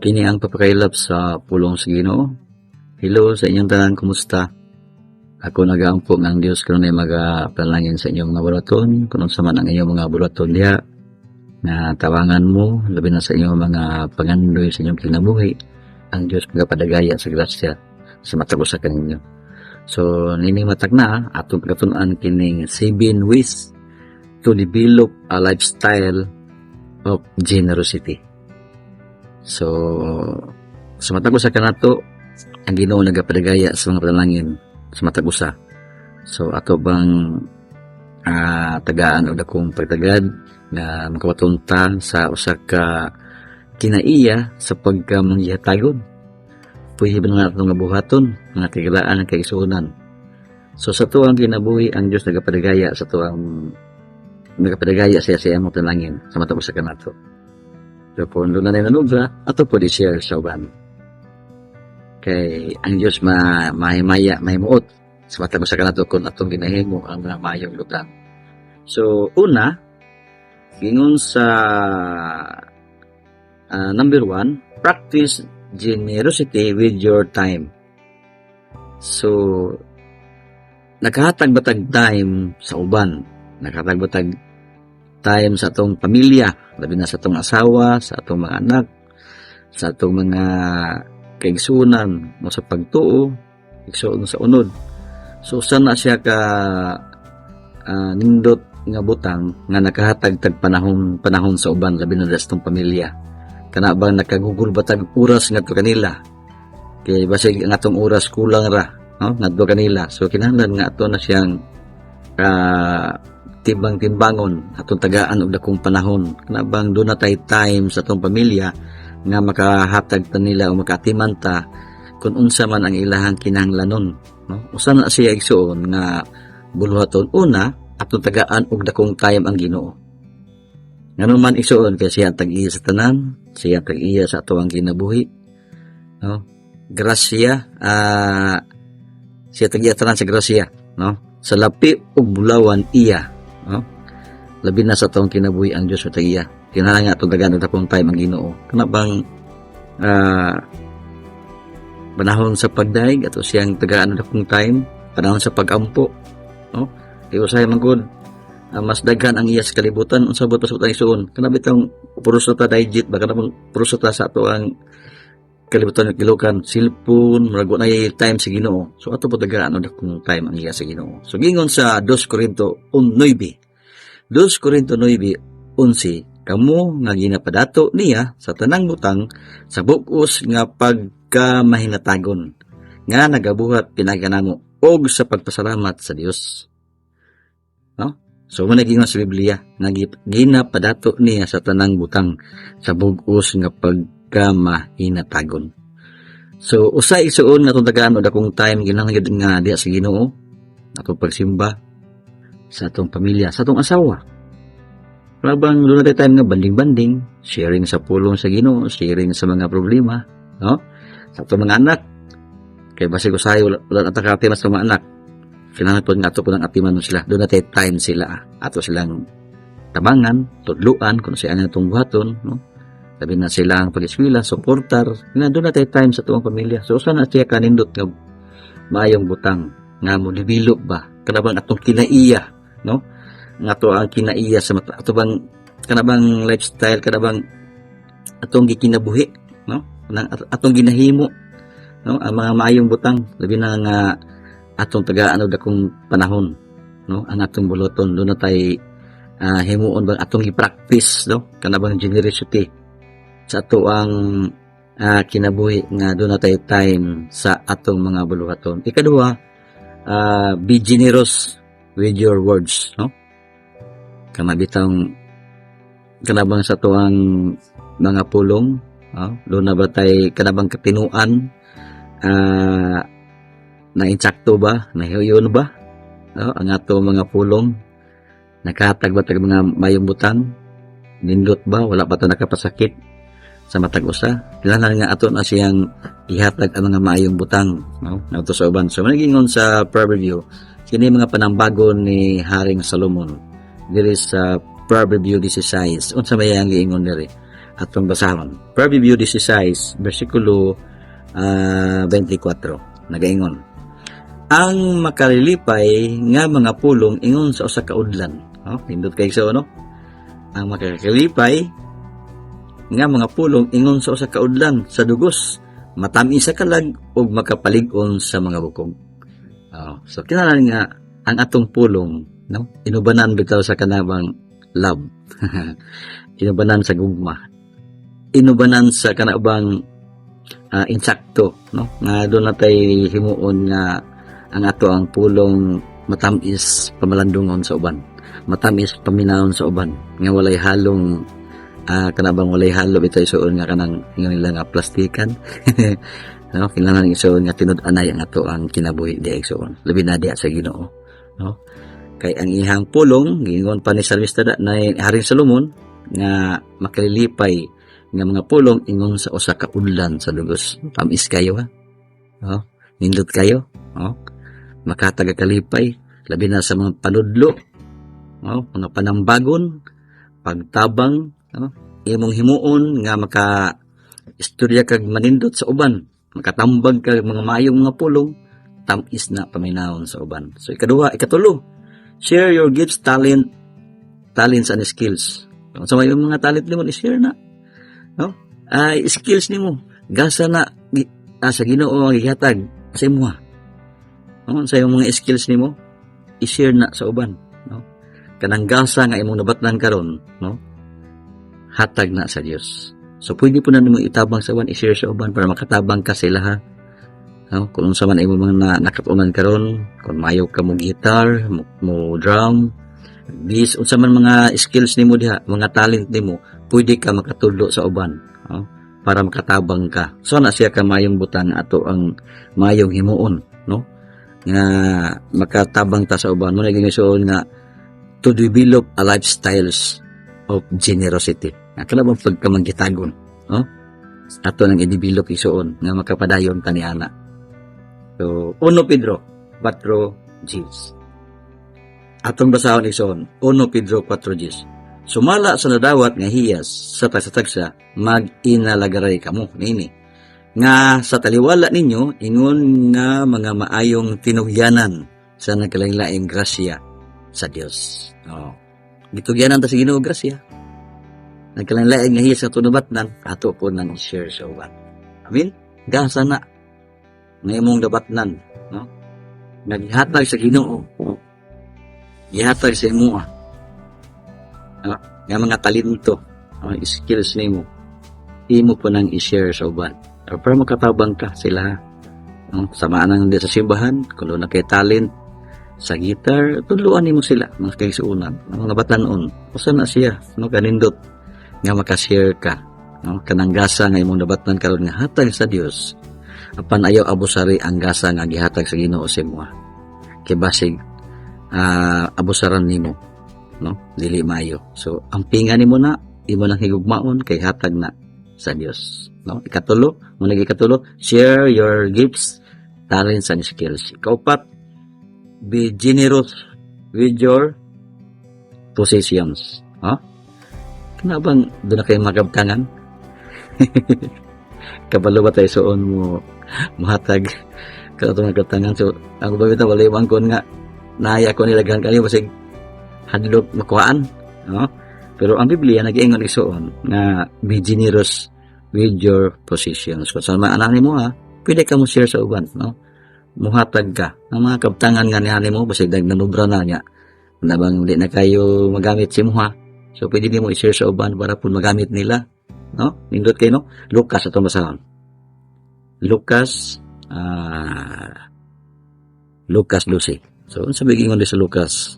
Kini ang papakailap sa pulong sa Ginoo. Hello sa inyong tanan, kumusta? Ako nagaampo ng Dios karon ay magapanalangin sa inyong mga bulaton, kung sa man ang inyong mga bulaton diha na tawangan mo, labi na sa inyong mga pangandoy sa inyong kinabuhi. Ang Dios magapadagaya sa grasya sa matag usa kaninyo. So nining matag na atong pagtun-an kining 7 ways to develop a lifestyle of generosity. So, sa matag usa kanato, ang Ginoo nagapadagaya sa mga panalangin sa matag usa. So, ato bang tagaan o dakong pagtagad na makawatunta sa usa ka kinaiya sa pagkamangihatagon. Puhi ba nga atong nabuhaton, mga tigalaan ng kaigsuonan. So, sa tuwang kinabuhi, ang Diyos nagapadagaya sa tuwang nagapadagaya siya mga panalangin sa matag usa kanato. So, kung doon na nanubra, ato po di-share sa uban. Kay ang Diyos mahimaya, mahimuot sa matag usa kanato kung atong ginahimo ang mga mayong lutan. So, una, gingon sa number 1, practice generosity with your time. So, nakahatag batag time sa uban, nakahatag batag time sa atong pamilya, labi na sa atong asawa, sa atong mga anak, sa atong mga kaigsunan, mo sa pagtuo, igsuon sa unod. So, sana siya ka nindot nga butang nga nakahatag tag panahon sa uban, labi na sa atong pamilya. Kana bang nakagugol batag oras ngadto kanila? Kay basig ang atong oras kulang ra, no? Ngadto kanila. So, kinahanglan nga ato na siyang timbang-timbangon atong tagaan og dakong panahon kana bang doon na tay time sa atong pamilya nga makahatag ta nila o makatimanta kung unsa man ang ilahang kinahanglanon, no? Usa na siya igsuon nga buluhaton, una atong tagaan og dakong time ang Ginoo. Ngano man igsuon kay siya tag-iya sa tanan, siya tag-iya sa atong kinabuhi, no? Grasya, siya tag-iya tanan sa grasya, no? Sa lapi ug bulawan iya, no? Labi na sa taong kinabuhi ang Diyos sa tagiya. Kinahanglan nga itong dagan akong time ang Ginoo. Kana bang panahon sa pagdaig ato siyang tagaan akong time, panahon sa pagampo, no? Kay usay man gud mas daghan ang iya sa kalibutan unsa ba pasud ang isuon. Kana bitong puruso ta digit ba kana bang puruso ta sa ato ang kalibutan ng kilukan, cellphone, marago na yung time sa Ginoo. So, ato po tagaan akong time ang iya sa Ginoo. So, gingon sa 2 Corinto 9. 2 Corinto 9:11, kamo nga ginapadato niya sa tanang butang sa bug-os nga pagkamahinatagon nga nagabuhat pinaganamo og sa pagpasalamat sa Dios. No? So, muna gingon sa Biblia nga ginapadato niya sa tanang butang sa bug-os nga pagkamahinatagon. So, usay isuon nga itong tagaan o dakong time ginahanglan nga diya sa Ginoo, atong pagsimba sa atong pamilya, sa atong asawa. Labang doon natin time nga banding-banding, sharing sa pulong sa Ginoo, sharing sa mga problema, no? Sa atong mga anak, kay basig usahay wala natakatimas sa mga anak, kinahanglan po nga ato po ng atiman sila, doon natin time sila, ato silang tabangan, tudluan, kung siya na itong buhaton, no? Sabi na sila ang pag-eskwela, supportar, doon natin time sa tuwang pamilya. So, saan na siya kanindot nga maayong butang nga mo develop ba? Kanabang atong kinaiya, no? Nga to ang kinaiya sa mata. Ato bang, kanabang lifestyle, kanabang atong gikinabuhi, no? Atong ginahimo, no? Ang mga maayong butang, labi na nga atong tagaan og dakong panahon, no? Ang atong buloton, doon na tayo himuon bang atong i-practice, no? Kanabang generosity sa ato ang kinabuhi nga doon na tayo time sa atong mga buluhaton. Ikaduha, be generous with your words, no? Kamabitang kanabang sa ato ang mga pulong, no? Doon na ba tayo kanabang katinuan na insakto ba, na hiyon ba, no? Ang ato mga pulong nakahatag ba tayo mga mayong butang, nindot ba, wala pa ito nakapasakit sa matag usa. Kailangan nga ato na siyang ihatag ang mga maayong butang, no? Nauto sa uban. So, manigingon sa Proverbio, kini mga panambago ni Haring Solomon. Diri sa Proverbio 16. Unsa may ang giingon diri? atong basahon. Proverbio 16 bersikulo 24 nagaingon, ang makalilipay nga mga pulong ingon sa usa ka udlan. Nindot kay so no? Ang makalilipay nga mga pulong ingon sa usa ka udlan sa dugos, matamis sa kalag ug makapalig-on sa mga bukog. So kinahanglan nga ang atong pulong, no? Inubanan bitaw sa kanabang love. Inubanan sa gugma. Inubanan sa kanabang insakto, no? Nga doon natay himuon nga ang ato ang pulong matamis pamalandungon sa uban. Matamis paminahon sa uban. Nga walay halong kanabang walay halo bitaw isuon nga kanang nila nga plastikan. No, kinahanglan isuon nga tinud-anay ang ato ang kinabuhi di isuon. Labi na diha sa Ginoo, no? Kay ang ihang pulong gingon pa ni Salmista na Haring Solomon nga makalilipay nga mga pulong ingon sa usa ka udlan sa dugos. Tamis kayo ha. Nindot kayo, makataga kalipay labi na sa mga panudlo, mga panambagon, pagtabang, imong himuon nga maka istorya kag manindot sa uban, makatambag kag mga maayong mga pulong, tamis na paminahon sa uban. So ikatulo, share your gifts, talents and skills. Kung sa may mga talent nimo i-share na, no? Skills nimo gasa na sa Ginoo ang ihatag sa imo. Sa mga skills nimo i-share na sa uban, no? Kanang gasa nga imong nabatnan karon, no? Hatag na sa Dios. So pwede po na nimo itabang sa uban, i-share sa uban para makatabang ka sila ha. No? Kung sa man imo mga nakatunan karon, kung mayo ka mo guitar, mo drum, bis unsa man mga skills nimo diha, mga talent nimo, pwede ka makatudlo sa uban, no? Para makatabang ka. So na siya ka mayong butang ato ang mayong himuon, no? Nga makatabang ta sa uban. Mo na ginisuon nga to develop a lifestyles of generosity. Kanang pagkamangkitagon, no? Ato nang i-develop isuon nga makapadayon ta ni ana. So 1 Pedro 4:10. Atong basahon ison, 1 Pedro 4:10. Sumala sa nadawat nga hiyas sa tagsa-tagsa, mag-inalagaray kamo nini. Nga sa taliwala ninyo, ingon nga mga maayong tinugyanan sa nagkalain-laing grasya sa Dios. Gitugyanan ta sa Ginoo grasya. Nagkalain-laing nga hiyas sa tunubatnan, ato po nang share sa uban. Amen? Gasa na nga imong dabatnan, no? Naghatag sa Ginoo. Ihatag sa imo nga mga talento, skills nimo, imo po nang i-share sa uban para makatabang ka sila, samaan nang sa simbahan kung na kay talent sa guitar, tudluan nimo sila mga kaigsuonan, mga batanon usa na siya, kanindot nga maka-share ka, kanang gasa nga imong nabatnan karon nga hatag sa Dios apan ayaw abusari ang gasa nga gihatag sa Ginoo sa imo kay basig abusaran nimo, no? Dili maayo. So ang pinga nimo na imo nang higugmaon kay hatag na sa Dios, no? Ikatulo, share your gifts, talents and skills. Ikaupat, be generous with your possessions. Kanabang doon na kayo magabtangan? Kabalo ba tayo soon mo mahatag katong magabtangan? So ako ba bitaw walay mangkon nga naya ko nilaghan kayo basig hadlok makuhaan, no? Pero ang Biblia nag-iingon isuon nga be generous with your possessions. Kung saan maanan mo pwede ka mo share sa uban, no? Muhatag ka ang mga kabtangan nga nihan mo basig nanubra na niya nabang hindi na kayo magamit si mo so pwede mo i-share sa uban para pun magamit nila, no? Nindot kayo, no? Lucas atong basahon. Lucas 12. So, sa biging ulit sa Lucas,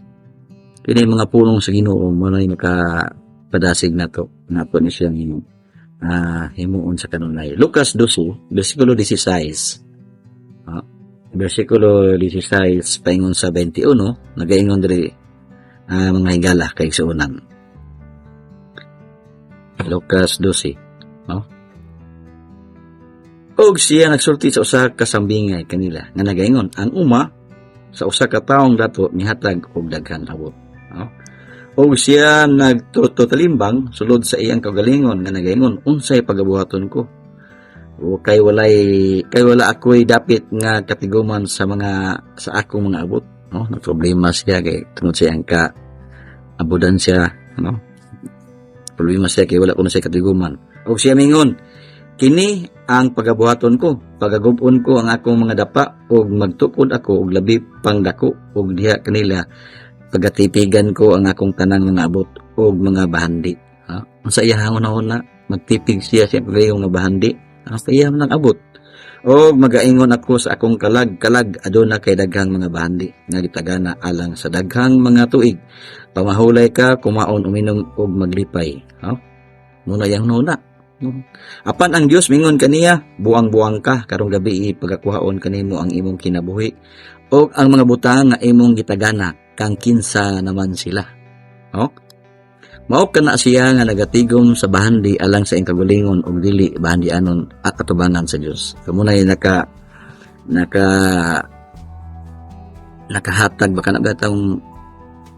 kaya mga pulong sa Ginoo mo na yung makapadasig na to. Nga po niya siyang himuon sa kanunay. Lucas 12, versikulo 16. Versikulo 16, paingon sa 21, nagaingon diri mga higala kay suunan. Lucas 12. Og siya nagsulti sa usa ka sambingay kanila nga nagaingon, ang uma sa usa ka taong dato nihatag og daghan abot. O siya nagtutalimbang sulod sa iyang kagalingon nga nagaingon unsay pagabuhaton ko. O kay wala ako'y dapit nga katiguman sa akong mga abot, no? Na problema siya kay tungod sa iyang abudan siya, no? Problema siya kay wala ko na siya katiguman. O siya mingon, kini ang pagabuhaton ko, pagagubon ko ang akong mga dapa ug magtukod ako og labi pang dako ug diha kanila pagatipigan ko ang akong tanang mga abot ug mga bahandi. Unsa iya hangon na magtipig siya kagayong nga bahandi. Sa iya nang abot. O magaingon ako sa akong kalag aduna kay daghang mga bahandi nga gitagana alang sa daghang mga tuig. Pamahulay ka, kumaon, uminom ug maglipay. Muna yang nuna. Apan ang Dios mingon kaniya, buang-buang ka karong gabi pagakuhaon kanimo ang imong kinabuhi o ang mga butang nga imong gitagana kang kinsa naman sila. Mao kana siya nga nagatigom sa bahandi alang sa kagalingon ug dili bahandi anon at atubangan sa Dios. Kamunay nakahatag baka na batang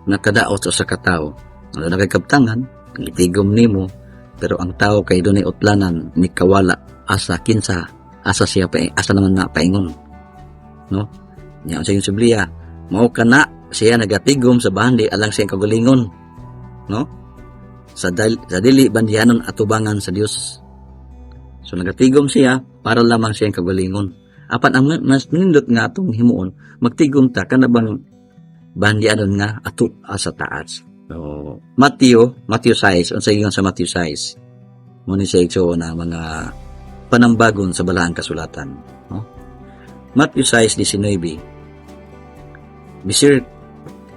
nakadaot sa katao. Ano nakakabtangan, gitigom nimo pero ang tao kay dunay utlanan ni kawala asa kinsa asa siya pa asa naman na paingon. No? Nya sa yung Biblia, mao kana siya nagatigom sa bahandi alang sa kagalingon, no? Sa dili bandianon atubangan sa Dios. So nagatigom siya para lamang siya kagalingon. Apan ang mas nindot nga atong himuon, magtigom ta kana bang bandianon nga ato sa taas. So Matthew 6, unsa ingon sa Matthew 6? Mo ni siya na mga panambagon sa balaang kasulatan, no? Matthew 6:19. Bisir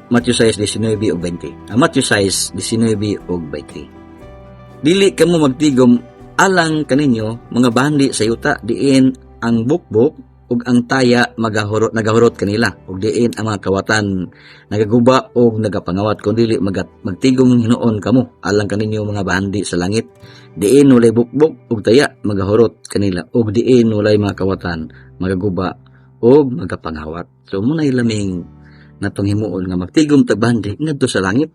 Matthew 6:19 o 20. Matthew 6:19 o 20. Dili kamo magtigom alang kaninyo mga bahandi sa yuta diin ang bukbok ug ang taya nagahurot kanila ug diin ang mga kawatan nagaguba ug nagapangawat kun dili magtigom hinuon kamo alang kaninyo mga bahandi sa langit diin walay bukbok ug taya magahurot kanila ug diin walay mga kawatan magaguba ug magapangawat. So muna laming natong himuon nga magtigom ta bahandi ngadto sa langit.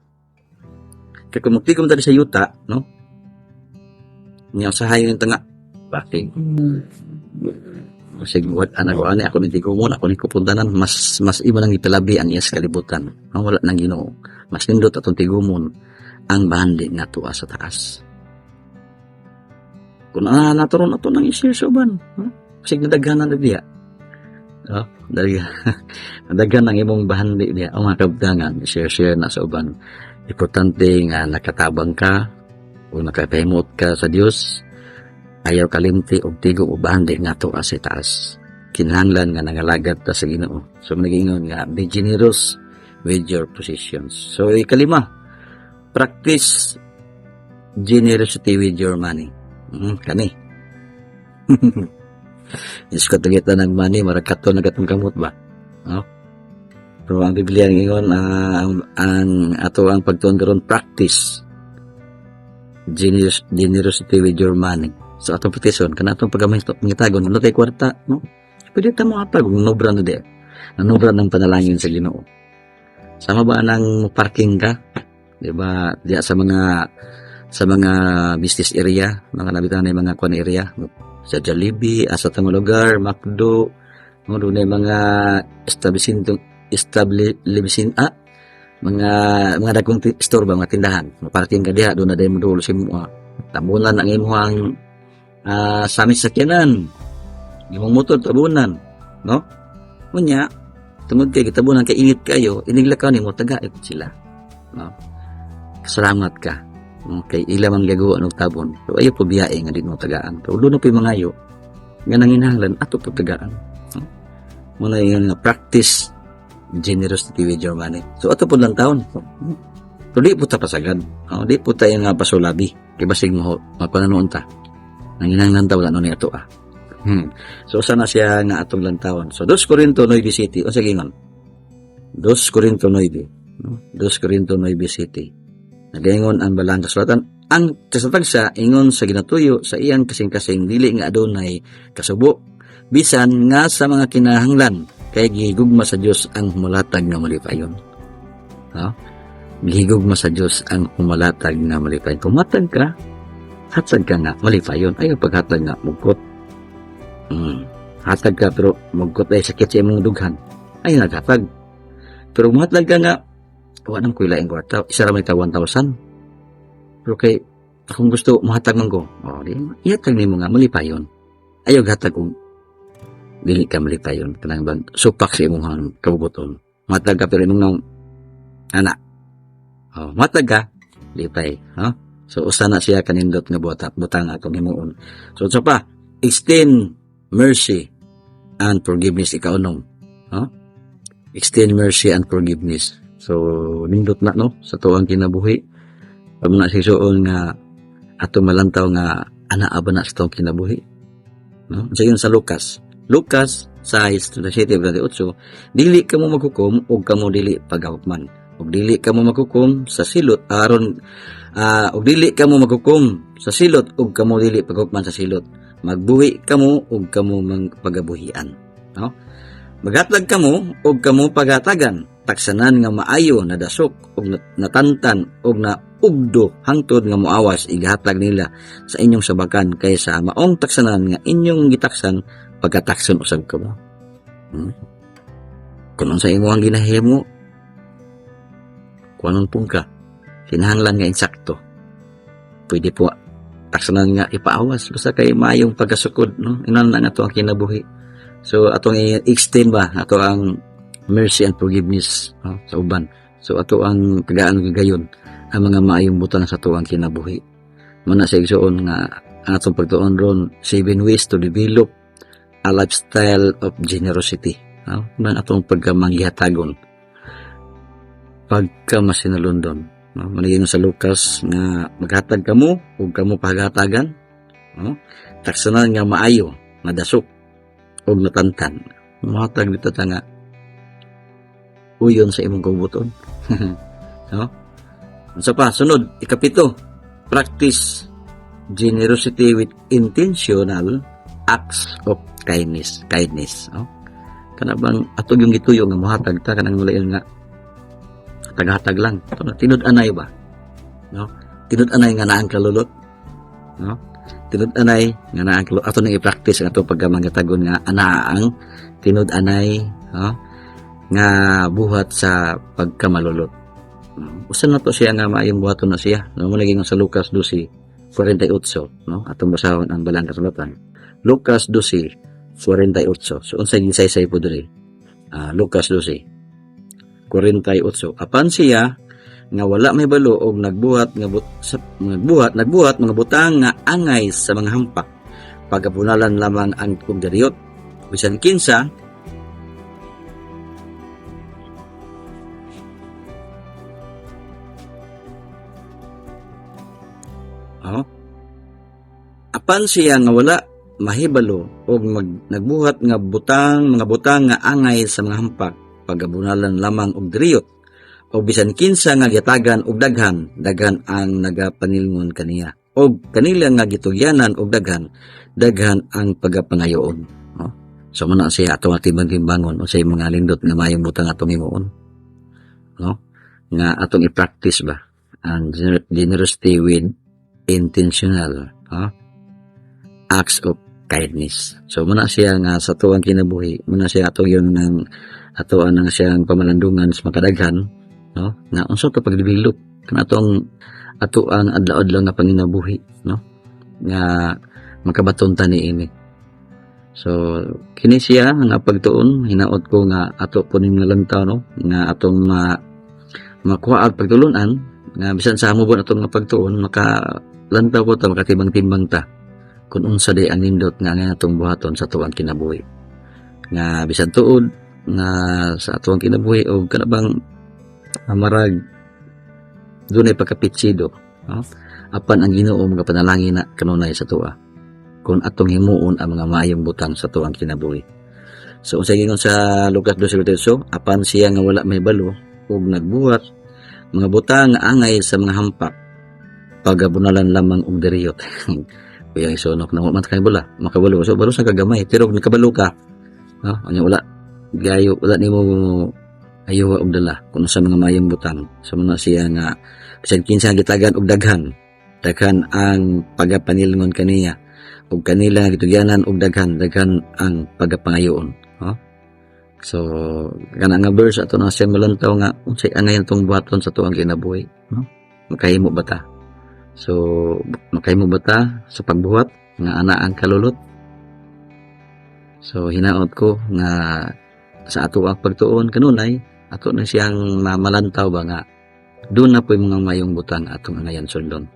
Kay kung magtigom ta sa yuta, no? Nya usahay yung tanga. Bakit? Kasi ani ako ni tigomon, ako ni kupuntanan mas iba nang ipalabi ang iyas kalibutan. Wala nang Ginoo. Mas nindot atong tigomon ang bahandi nga tuwa sa taas. Kung naturon ato nang i-share sa uban, kasi nadaghanan na diya. Daghan ang imong bahandi diya ang mga kabdangan share na sa uban. Importante nga nakatabang ka o nakapahimot ka sa Dios, ayaw kalimti og tigo o bahandi nga to sa taas. Kinahanglan nga nangalagad ta sa Ginoo. So nagingon nga be generous with your possessions. So ikalima, practice generosity with your money. Kani is katagita ng money, marakato na katong kamot ba? No? Pero ang Biblia ngayon, ang ato ang pagtuon karon practice generosity with your money. So atong petition, kanatong pagamay pangitagon, wala tayo kwarta, no? Pwede ta mo atag, nobra na di. Nanobra ng panalangin sa Ginoo. Sama ba nang parking ka? Diba, diya sa mga business area, mga nabitan na mga kwan area, sa Jollibee, asa tang lugar, McDo, doon ay mga mga dagkong store ba, mga tindahan. Maparking ka diha, doon na dahil mo si mo, tabunan ang imuhang samit sakyanan, imong motor tabunan, no? Kunya, tungod kay kitabunan kay init kayo, iniglakaw ni mo, taga sila, no? Salamat ka. Okay, ilang ang gagawa ng tabon. So, ayaw po biyae nga din mo tagaan. Pero doon na po yung mga ayo, nga nanginahanglan, ato po tagaan. Muna yung practice generosity with your money. So, ato po lang taon. So, di po ta pasagad. Di po tayo nga pasulabi. Kaya basig mo, magpananoon ta. Nanginahanglan taon, ano niya ito So, sana siya nga atong lang taon. So, 2 Corinto 9 City. O, sige nga. 2 Corinto 9. 2 Corinto 9 City. Nagaingon ang balang kasulatan, ang kasatagsa ingon sa ginatuyo sa iyang kasing-kasing dili nga adunay kasubo bisan nga sa mga kinahanglan kay gihigugma sa Dios ang mulatag nga malipayon. Gihigog mo sa Dios ang kumalatag nga malipayon. Kung matag ka, hatag ka nga malipayon. Ayaw paghatag nga mugkot. Hatag ka pero mugkot ay sakit sa imong dughan. Ay naghatag. Pero matag ka nga, wala nang kuila ang kwarta. Isa ramay ka 1,000. Pero kay kung gusto mahatag man ko, ihatag nimo nga malipayon. Ayaw hatag kung dili ka malipayon. Kanang bang supak sa imong kabubuton. Matag ka pero imong nang anak. Matag ka, lipay. So, usa na siya kanindot nga butang atong himuon. So, sa pa, extend mercy and forgiveness ikaunong. Extend mercy and forgiveness. So, nindot na, no? Sa tuwang kinabuhi. Pag na sisuon nga ato malantaw nga anaa ba na sa tuwang kinabuhi. No? So, yun sa Lucas 6:37, dili ka mo maghukom o ka mo dili paghahukman. Og dili ka mo maghukom sa silot aron og dili ka mo maghukom sa silot og ka mo dili paghukman sa silot. Magbuhi ka mo og ka mo pagabuhian. No? Maghatlag ka mo og ka mo paghatagan. Taksanan nga maayo na dasok og natantan og na ugdo hangtod nga moawas igahatag nila sa inyong sabakan kaysa maong taksanan nga inyong gitaksan pagkatakson usab ka mo. Kung sa imo ang ginahimo, kuanon pong ka, kinahanglan nga insakto. Pwede po taksanan nga ipaawas basta kay maayong pagkasukod, no? Inan na ato ang kinabuhi. So atong i-extend ba ato ang mercy and forgiveness, no? Sa uban. So ato ang tagaan gayon ang mga maayong butang sa ato ang kinabuhi. Muna sa igsoon nga atong pagtuon ron 7 ways to develop a lifestyle of generosity. No? Nang atong pagkamanghihatagon. Pagkamasinalundon. No? Manigin sa Lucas nga maghatag ka mo o ka mo paghatagan. No? Taksanan nga maayo, nadasok o natantan. Mahatag dito nga uyon sa imong kabubuton. No? Sa pa, sunod, ikapito, practice generosity with intentional acts of kindness. No? Kana bang atog yung gituyo nga mohatag ta kanang mulayon nga hatag-hatag lang. Tinud-anay ba? No? Tinud-anay nga naang kalulot. No? Tinud-anay nga naang kalulot. Ato nang i-practice ang ato pagkamangatagon nga anaang tinud-anay, no? Nga buhat sa pagkamalulot. Usan na to siya nga maayong buhaton na siya. No? Muna gingon sa Lucas 12:48, no? Atong basahon ang balang kasulatan. Lucas 12:48. So, unsay gisaysay po diri? Lucas 12:48. Apan siya nga wala may balo og nagbuhat mga butang nga angay sa mga hampak. Pagabunalan lamang ang kugdariyot. Bisan kinsa apan siya nga wala mahibalo og nagbuhat nga mga butang nga angay sa mga hampak pagabunalan lamang og diriyot o bisan kinsa nga gitagan og daghan ang nagapanilngon kaniya og kanila nga gitugyanan og daghan ang pagapangayoon. No? So muna siya atong timbang-timbangon o sa mga lindot nga mayong butang atong himuon. No? Nga atong i-practice ba ang generosity with intentional acts of kindness. So muna siya nga sa tuwang kinabuhi, muna siya ato yun ng ato ang siyang pamalandungan sa makadaghan, no? Nga unsa to pagdevelop kana ato ang adlaw-adlaw nga panginabuhi, no? Nga makabaton ta niini. So kini siya nga pagtuon hinaot ko nga ato puning nalantaw, no? Nga atong makuha ang pagtulunan nga bisan sa hamubon atong nga pagtuon makalantaw ko ta makatimbang-timbang ta kung unsa day ang nindot nga atong buhaton sa tuwang kinabuhi. Nga bisan tuod nga sa atong kinabuhi o kanabang marag dunay pagkapitsido, no? Apan ang Ginoo mga panalangin na kanunay sa tuwa kung atong himuon ang mga maayong butang sa tuwang kinabuhi. So unsay gingon sa Lucas 12:48, apan siya nga wala may balo ug nagbuhat mga butang nga angay sa mga hampak pagabunalan lamang og diriyot. Kuya isonok na man kay bula makabalo so baro sa kagamay pero nakabalo ka, no? Anya wala gayo wala nimo ayaw og dala kuno sa mga mayong butang. So muna siya nga bisan kinsa gitagan og daghan ang pagapanilngon kaniya ug kanila gitugyanan og daghan ang pagapangayoon. So kana nga verse ato na siya malantaw nga unsay angayan tong buhaton sa tuang kinabuhi, makahimo ba ta? So makahimo ba ta sa pagbuhat nga ana ang kalulot? So hinaot ko nga sa ato ang pagtuon kanunay ato na siyang malantaw ba nga doon na po yung mga mayong butang atong angayan sundon.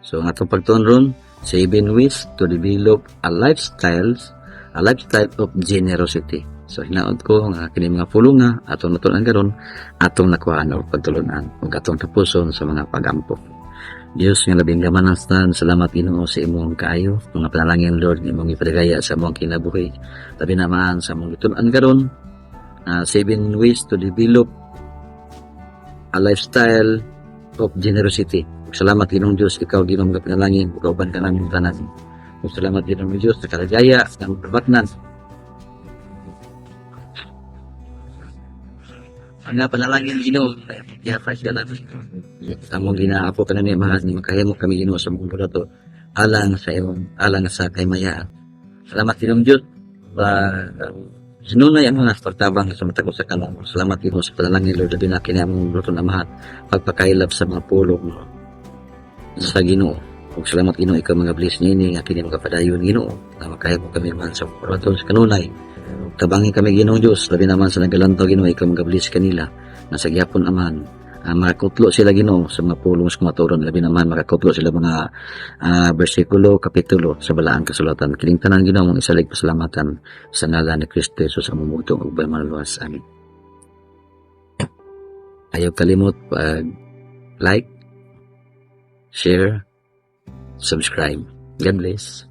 So ang atong pagtuon ron 7 ways to develop a lifestyle of generosity. So hinaot ko nga kini mga pulong atong natunan karon atong nakuhaan og pagtulunan ug atong tapuson sa mga pagampo. Diyos nga labing gamanan, salamat Ginoo sa imong kaayo, mga panalangin Lord imong ipadagaya sa among kinabuhi. Labi naman sa among gitunan karon 7 ways to develop a lifestyle of generosity. Salamat Ginoong Diyos, ikaw Ginoong mga panalangin, kauban ka namin tanan. Salamat Ginoong Diyos sa kalagaya ng kabatnan. Ang panalangin Ginoo, i-fresh ka namin. Among ginaapo ka na ni mahal ni makahimo kami Ginoo sa mong budato alang sa kaymayaan. Salamat Ginoong Diyos. Sinunay ang mga pagtabang sa matagos sa kalam. Salamat Ginoo sa panalangin Lord, labi na kini among budato na mahal pagpakailap sa mga pulong sa Ginoo. Ug salamat Ginoo ikaw mga bless nini nga kini magapadayon Ginoo na makahimo kami man sa budato sa kanunay. Tabangi kami Ginoong Diyos, labi naman sa nagalantaw Ginoo ikaw magablis kanila na sa gyapon aman makakutlo sila Ginoo sa mga pulong sa mga turon, labi naman makakutlo sila mga bersikulo, kapitulo sa balaang kasulatan. Kining tanan Ginoo mong isalig pasalamatan sa ngalan ni Kristo Jesus ang mamutong ug maluwas. Amen. Ayaw kalimot pag like, share, subscribe. God bless.